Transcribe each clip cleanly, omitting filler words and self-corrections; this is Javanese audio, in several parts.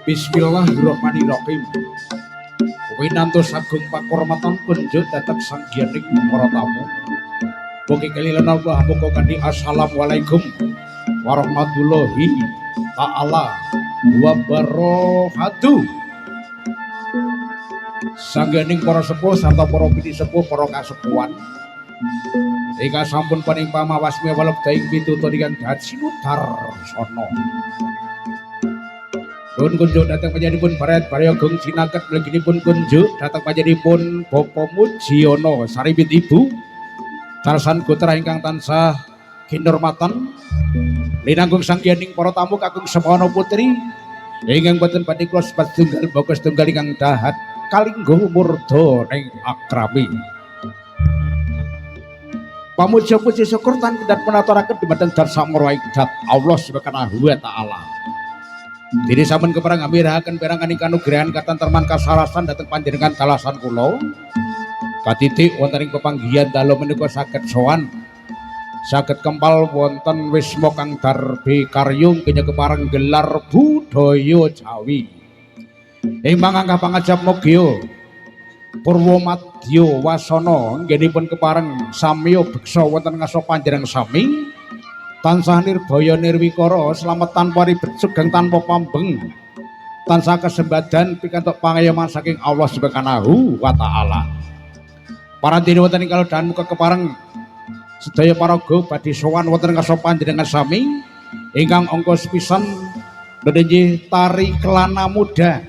Bismillahirrahmanirrahim. Winantos agung pakurmatan kunjuk datang sanggianing para tamu. Mugi kalilan Allah muga kanthi assalamualaikum warahmatullahi taala wabarakatuh. Sanggianing para sepuh sarta para pini sepuh para kasepuhan. Ika sampun paning pamawasmi walep daing pitutur ingkang dahat sinutar sono. Pun kunjuk datang panjenenganipun Barat Barayagong sinaket mliginipun kunjuk datang panjenenganipun Bapa Mujiono saribit Ibu Tarsan Putra ingkang tansah kinurmatan linanggung sanggianing para tamu kakung semono putri ingkang boten badhe kula sebat tunggal bagus tunggal ingkang dahat kalinggo murda ing akrami. Pamuja puji syukur tan dan menaturaken dumateng Darsa Murwaidat Allah Subhanahu wa taala. Diri sampun kepareng ngamirahaken perangan ingkang kanugrahan katenteman kasarasan dhateng panjenengan dalasan kula. Katitik wonten ing pepanggihan dalu menika saged sowan. Saged kempal wonten wisma kang darbe karyung kenya kepareng gelar budaya Jawi. Ing mangangka pangajap mogya Purwomadya Wasana nggenipun kepareng samya beksa wonten ngaso panjenengan sami tansah nirbaya nirwikara slamet tanpa ribet sugeng tanpa pambeng tansah kesembadan pikantuk pangayoman saking Allah Subhanahu wa taala. Para dene wonten ing kalodhan muga kepareng sedaya paraga badhe sowan wonten ngaso panjenengan sami ingkang angka sepisan nggih tari kelana muda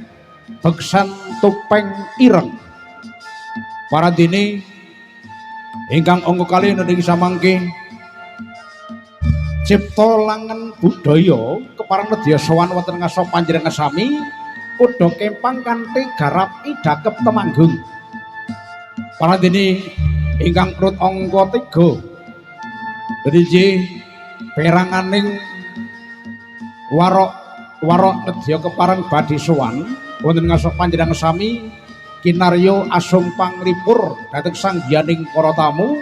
beksan topeng ireng. Para dene ingkang angka kalih niki samangke cipta langen budaya kepareng nedya sowan wonten ngaso panjenengan sami kuda kempang kanthi garap idakep temanggung. Para dene ingkang prut angka 3 niki peranganing warok nedya kepareng badhe sowan wonten ngaso panjenengan sami kinarya asung panglipur dhateng sanggianing para tamu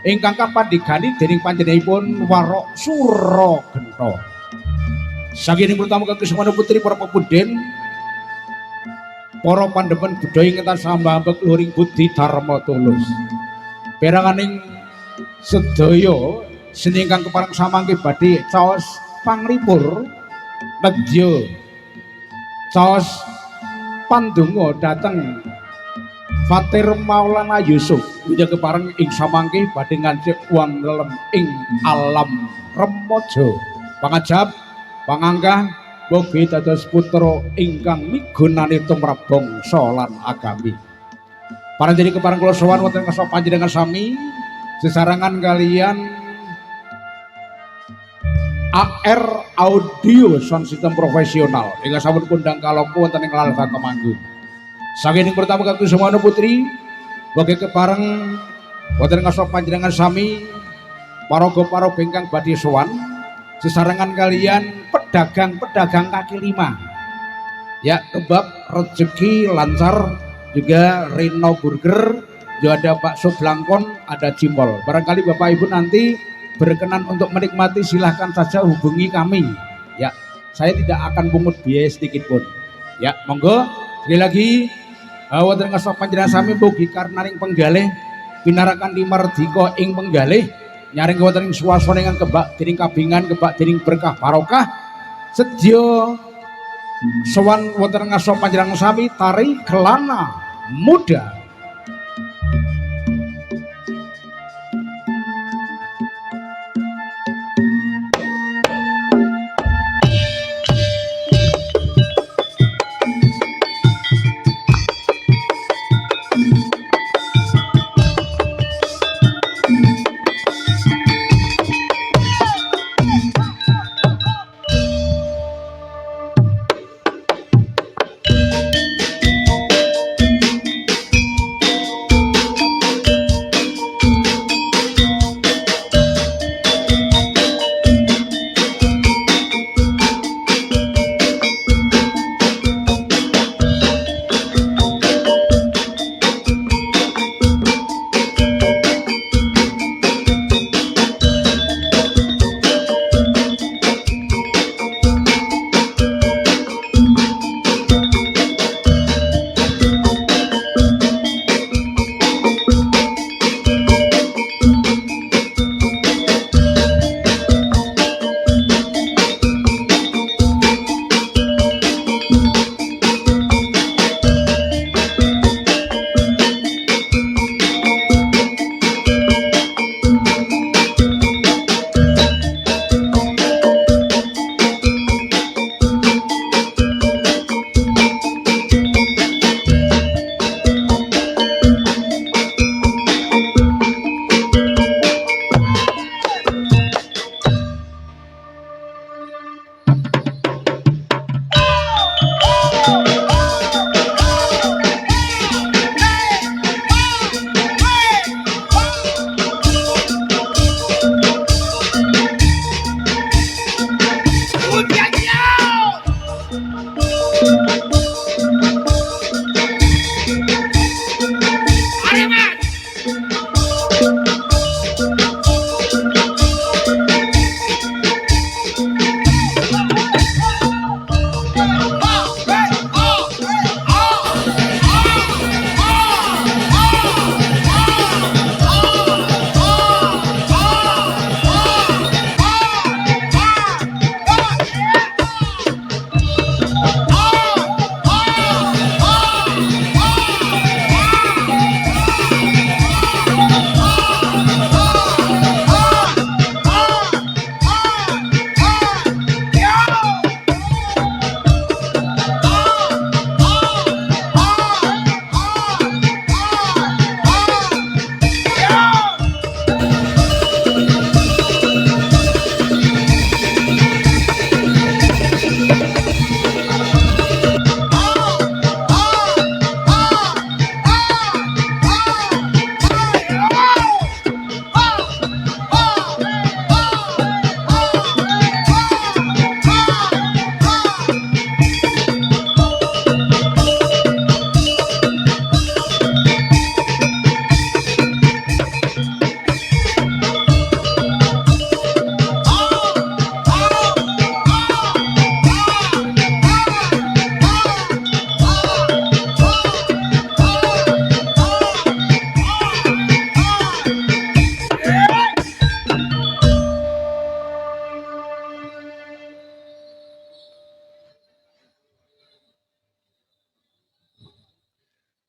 ingkang kapandhigani dening panjenenganipun Warok Suragenta. Saking tamu kang semana putri para pepundhen para pandhemen budaya ingkang sambambek luring budi dharma tulus. Peranganing sedaya seni ingkang kepareng samangke badhe caos panglipur nedya caos pandonga dhateng Fatir Maulana Yusuf wija kepareng ing samangke badhe ngancik wonten ing alam remaja pangajap pangangkah mugi dados putra ingkang migunani tumrap bangsa lan agami. Paranjene kepareng kula sowan wonten ngaso panjenengan sami sesarengan kalian AR Audio Sound System Profesional ingkang sampun kondang kaloku wonten ing Lalfa Temanggung. Saking pertama kali semono putri bagi kepareng wonten ngaso panjenengan sami paraga-paraga ingkang badhe sowan sesarengan kalian pedagang-pedagang kaki lima ya kebab rezeki lancar juga Rino Burger juga ada bakso Blangkon ada Cimbol. Barangkali Bapak Ibu nanti berkenan untuk menikmati silahkan saja hubungi kami ya, saya tidak akan pungut biaya sedikit pun ya, monggo sekali lagi wonten ngaso panjenengan sami mugi karnaning penggalih pinarakan dimardika ing penggalih nyaring wonten ing swasana ingkang kebak dening kabingan kebak dening berkah barokah sedya sowan wonten ngaso panjenengan sami tari kelana muda.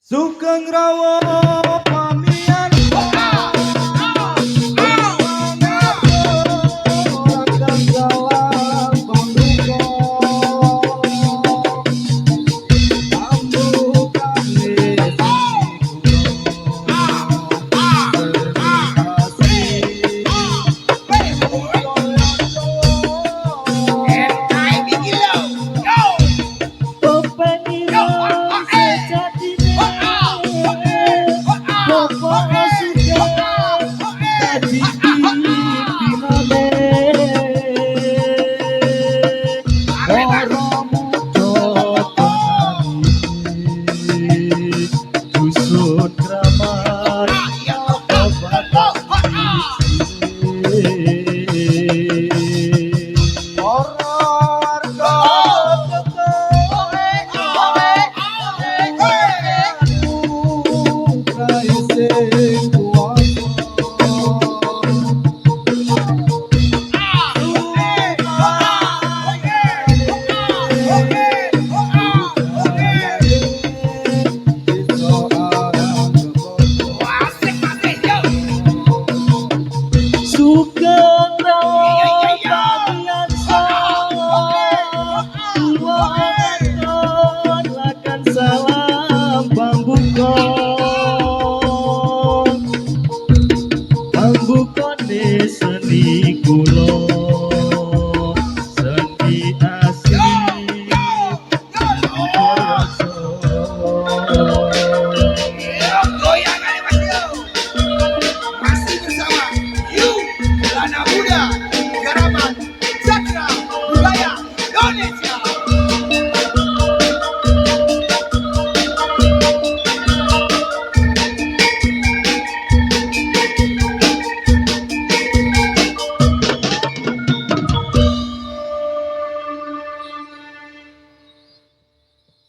Sugeng Rawa pamian akan jalan pembuka pambukan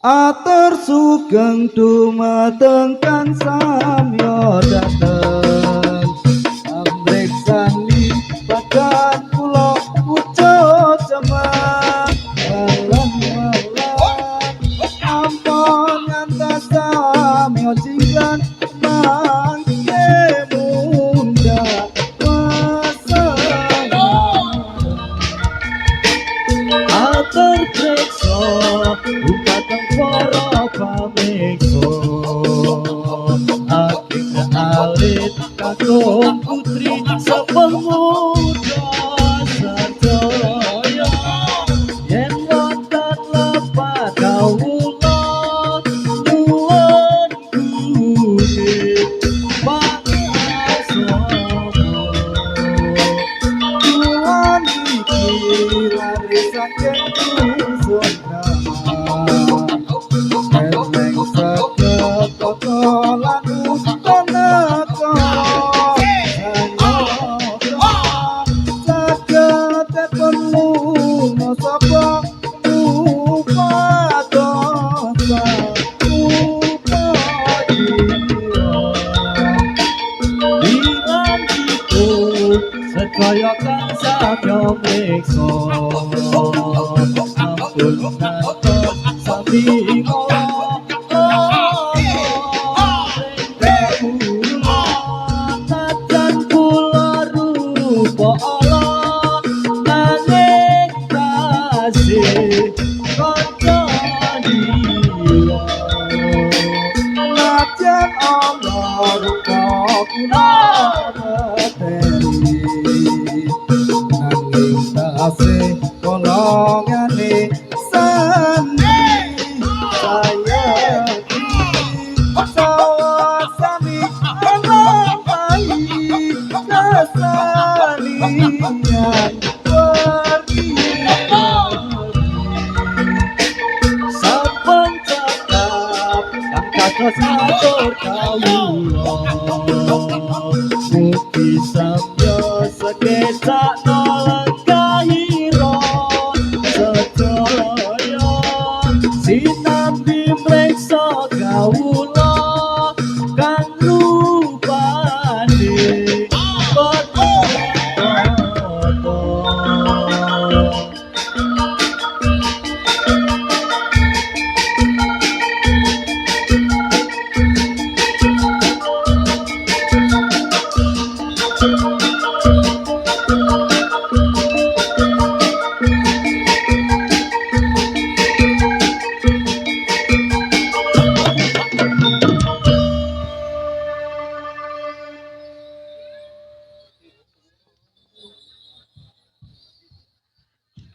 Atur sugeng dumateng kang samya dateng amreksani badan kula ucap cemak malam ampun ngantos samya jinggan mangke munda atur preksa dumateng para pameksa aking alit kakung putri sepemuda sadaya yen wonten lepat kawula nyuwun kulit pangasa kulan iki lari saking dusun Eneng saged kokolan utanaka saged penluna sapa upadosa itu sedaya kang sadya meksa ampun ngatos sami najan kula rupa ala nanging kasih kanca dira najan ana rupa kula beteri nanging tasih golongane sani sayangi sawasani enang bayi kesalian pergi saben cakap kang kados ngatur kawula mugi samya sekecak nalengkahira sedaya sinambi mreksa kawula kang rupane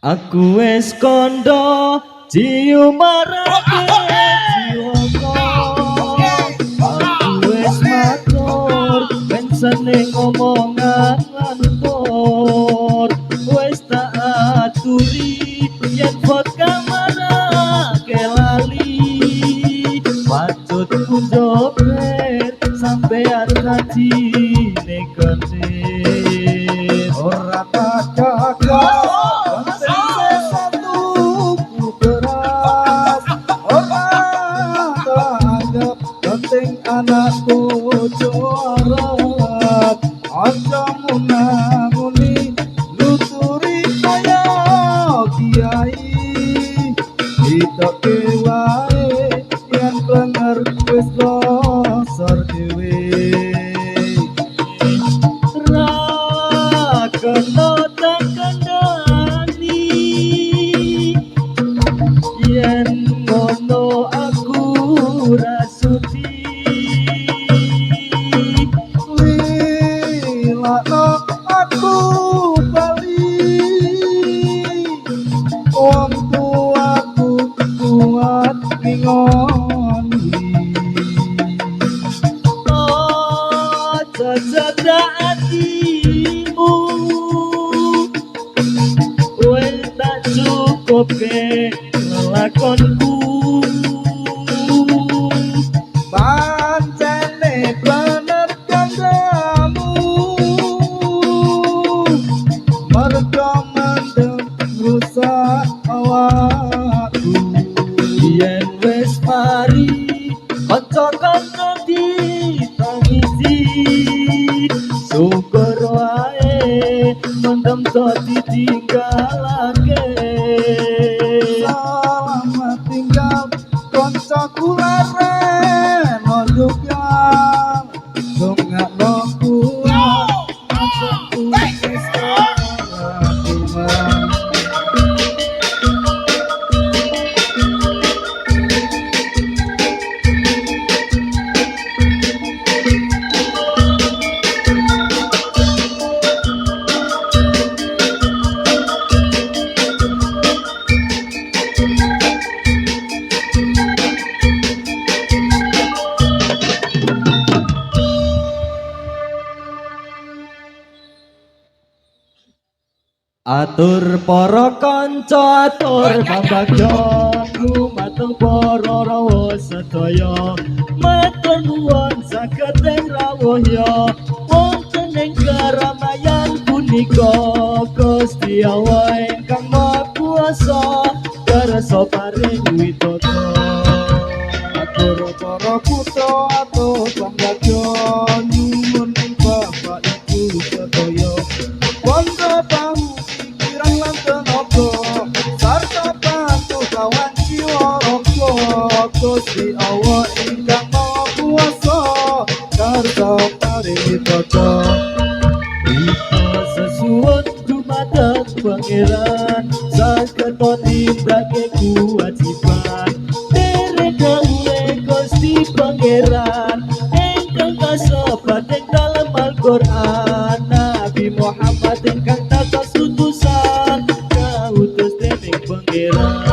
Aku wis kondo ciumarake jiwaku. Aku wis matur ben seneng omongan lantur. Wis tak aturi yen vodka marake lali. Patut ku joget sampean kaji neketin. Ora tak jaga penting satu ku keras. Ora tak anggap penting anakku juara. Aja munamuni nuturi kaya kiai. Kita kewae yang klenger wis losor dhewe. Kena tak kendali yen ngono aku rasuti. Lilakno aku bali wong tuaku kuat ngingoni. Aja jaga hatimu wis tak cukup ke lelakonku. Pancene bener kandamu mergo mendem rusak awakku. Yen wis mari kanca-kanca ditangisi, syukur wae mendem to ditinggalake. Selamat tinggal koncoku laren nunduk yang dongakno kuat aku wis ora kuat. Atur para kanca, atur babagyan, lumateng para rawa sedaya. Matur nuwun saged ing rawuhya wonten ing karamayan punika. Gusti Allah ingkang Maha Kuwasa kersa paring widodara. Atur para putra atur panggadya nyuwun ing bapak ibu sedaya. Wanda tahu pikiran lan tenaga sarta bantu kawan jiwa raga. Gusti Allah ingkang Maha Kuwasa kersa paring widodara. Kita sesuwun dumateng pangeran saged nindakake kewajiban. Derek gawe Gusti Pangeran ingkang kasebat ing dalem Al-Qur'an. Nabi Muhammad ingkang tatas utusan kautus dening Pangeran.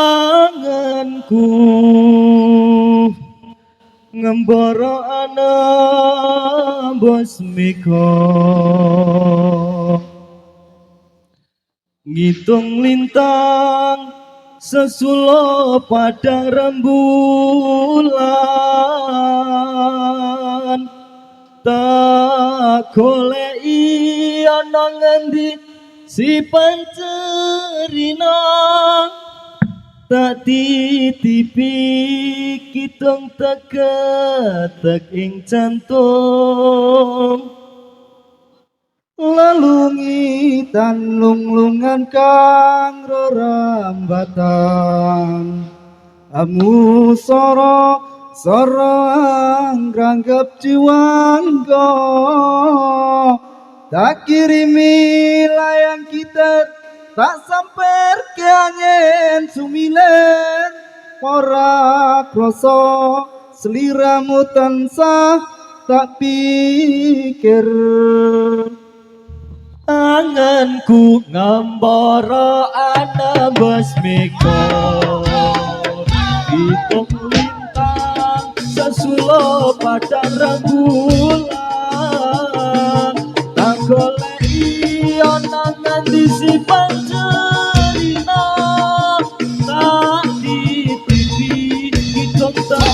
Anganku ngembara ana bosmiko ngitung lintang sesulo padang rembulan tak goleki ana ngendi si pancerina tak titipi kitung teka tek ing jantung lelungi dan lunglungan kang rerambatan amu soro angranggep jiwanggo tak kirimi layang kita tak sampai keangin sumilen ora kroso seliramu tansah tak pikir anganku ngambara ana basmiko hitung lintang sesulo padang rembulan tak goleki ana nganti si pancerina tak di TV hitung tak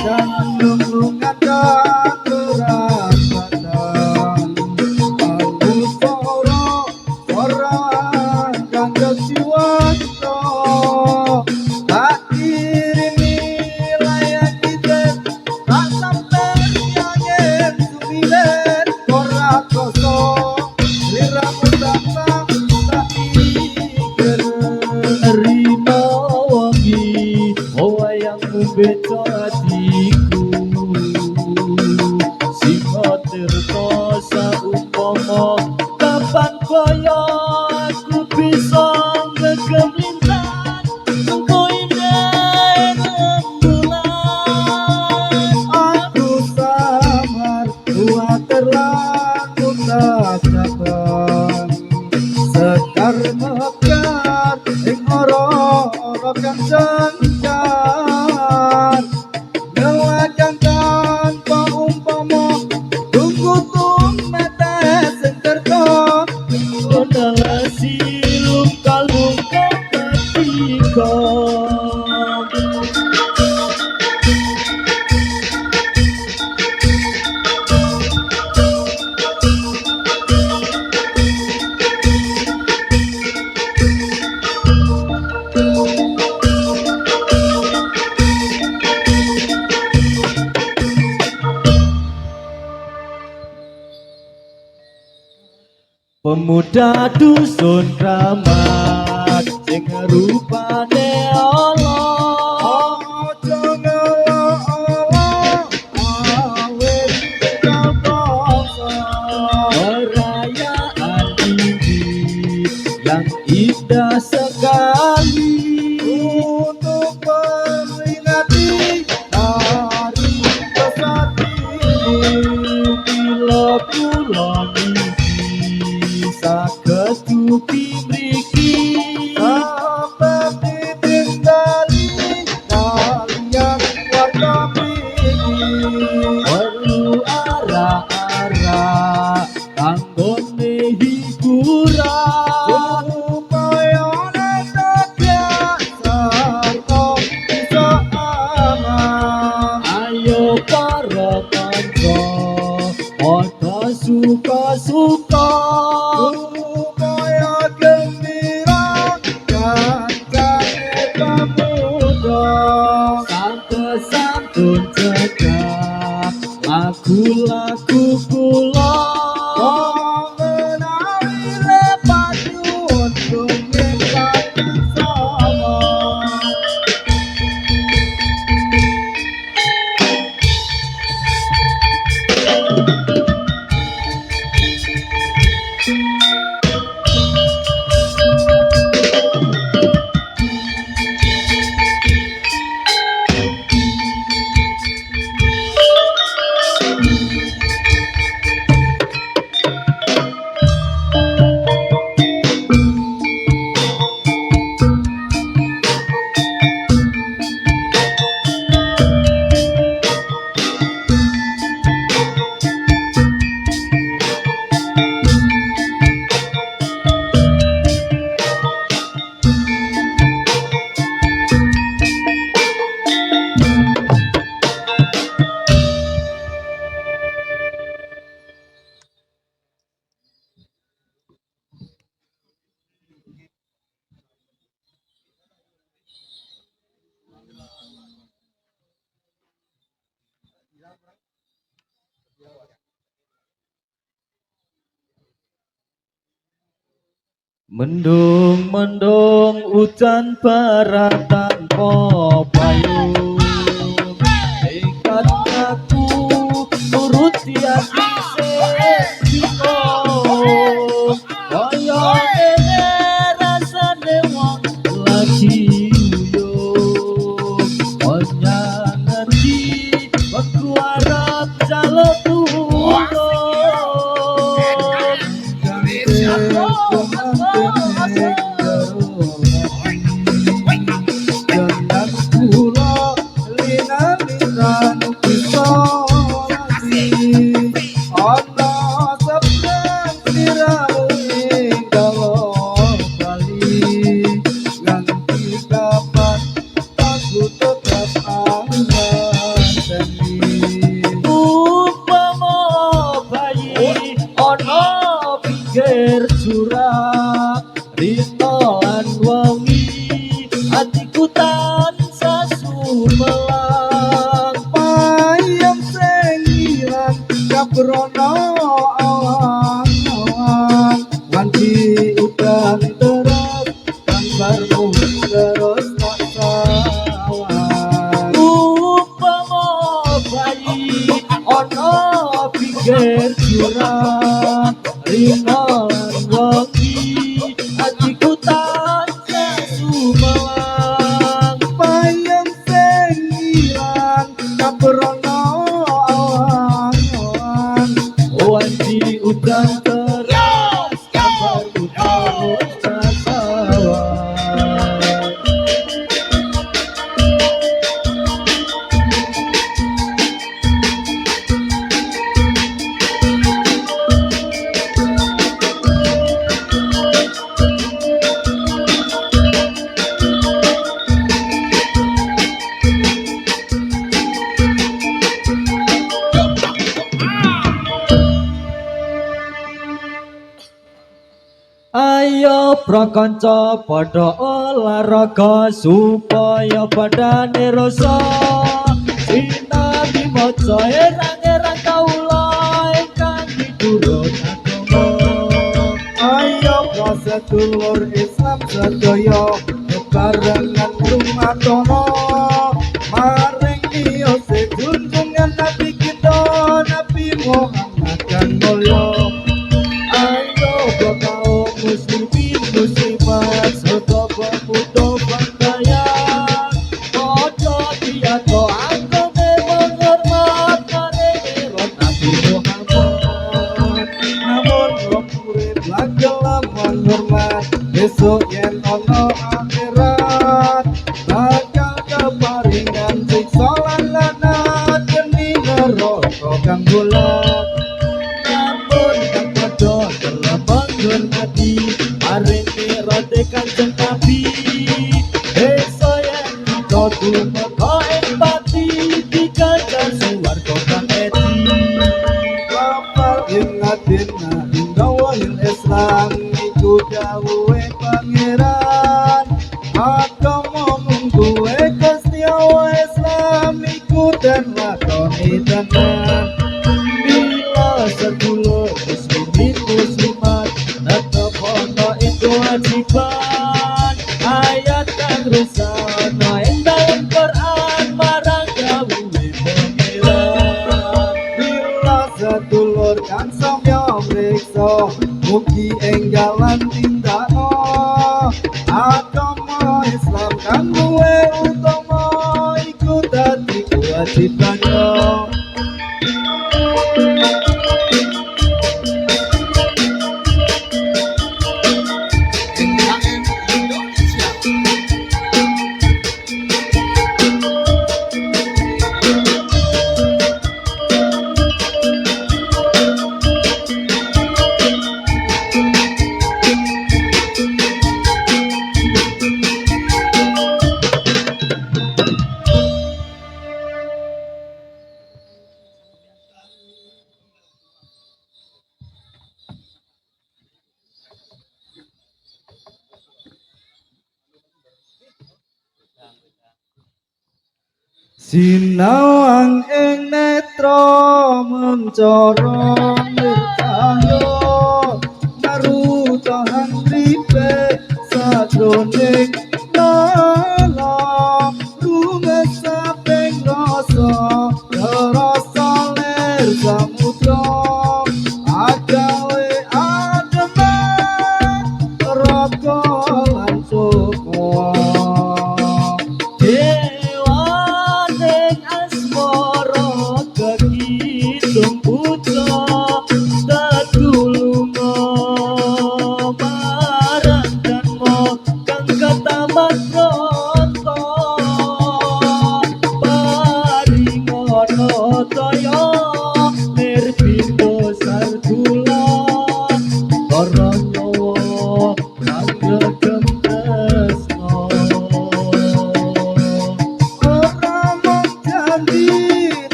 dan lunglungan kang rerambatan amu soro angranggep jiwanggo tak kirimi layang kita tak sampai angin sumilen ora koso liramu datang tak pikir Rina wangi wayangmu beto hatiku Singa tirta saumpama kapan kaya aku bisa ngegem lintang engko indah rembulan aku samar kuatir laku tak sabar sekar mekar ing ora kang jengkar ngelakang tanpa umpama tunggu netes sing terto adalah silum kalung ketika pemuda dusun kramat sing rupane Allah ojo ngelok-olok awit kalposo perayaan ini yang indah sekali untuk memperingati hari Besati bila bulan ini saged tupi mriki seperti tinggali kalian warga mriki perlu arah-arah anggone hiburan supaya netek sarta bisa aman ayo para kanca padha suka-suka supaya gembira kancane pemuda santun cedhak lagu-lagu kula menawi lepat nyuwun tumingkat sama Mendung-mendung hujan berat tanpa payung, ikat aku nuruti hati bingung, kaya dene rasane wong lagi uyuh, onyang ngerti waktu arep jaluk tulung. Jangan kula lina-lina bisa lagi ana sebrang siramu ing dalam bali nganti kapan aku tetap angkani Umpama bayi ana pinggir jurang, rintolan wengi atiku tansah sumelang. payung sing ilang kabrono awan-awan nganti udan terus gambarmu terus tak sawan Umpama bayi ana pinggir jurang, rintolan wengi atiku tansah sumelang. payung sing ilang kabrono awan-awan Wanci udan terus gambarku terus tak sawan. Ayo prakanca padha olahraga supaya badane rasa sinambi maca erang-erang kaula ingkang miturut agama. ayo prasedulur Islam sedaya bebarengan rumatono maring iyo sejunjungan Nabi kita Nabi Muhammad kan mulya Ayo kaum muslimin muslimat serta pemuda bangsayan padha piyato agama menghormat maring Nabi Muhammad. namun wong urip lagelam menghormat besok yen ana akhirat bakal keparingan siksa lan lanat geni neraka kang bulat Namun kang padha telah menghormati maring mirate Kanjeng Nabi. Desa yen kita tumeka empati dikajar suwarga kang eti. Lafal ingatina indawahil Islam iku dawuhe pangeran agama mungguhe kestiawa Islam iku dan lakoni tenan Bila sedulur muslimin muslimat tetap ono ing kewajiban ayat kang rusana ing dalam Quran marang dawuhe pangeran. bila sedulur kang samya mriksa mugi ing jalan tindakno agama Islam kang duwe utama iku dadi kewajibannya Sinawang ing netra mencorong nircahya